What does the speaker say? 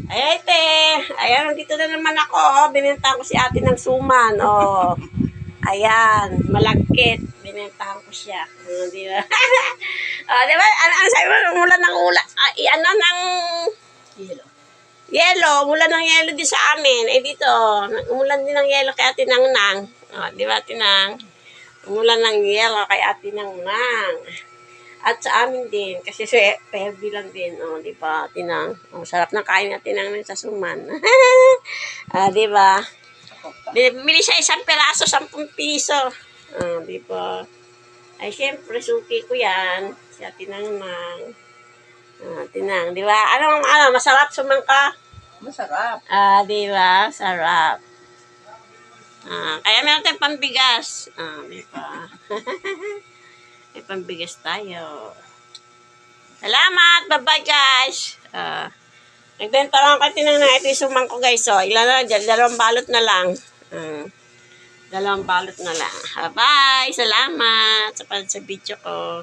Ay, ate. Ayan, dito na naman ako. Oh. Binenta ko si ate ng suman. Oh. Ayan, malagkit. Binentahan ko siya. Di ba? Di ba? Ano sabi mo? Umulan ng ulan. Ano ng yelo. Umulan ng yelo din sa amin. Eh dito, umulan din ng yelo kay ate Nang. Di ba, Tinang? Umulan ng yelo kay ate Nang. At sa amin din, kasi Perby lang din, di ba, Tinang? Sarap ng kain natin ng sa suman. Di ba? Bili siya isang peraso, 10 piso. Di ba? Ay, syempre, suki ko yan. Si Tinang. Tinang, di ba? Ano, masarap sumangka? Masarap. Di ba? Sarap. Kaya meron tayong pambigas. Di ba? May pambigas tayo. Salamat! Bye-bye, guys! Nagbenta lang kasi na ito yung sumang ko, guys. Ilan na dyan? 2 balot na lang. 2 balot na lang. Bye! Salamat sa video ko.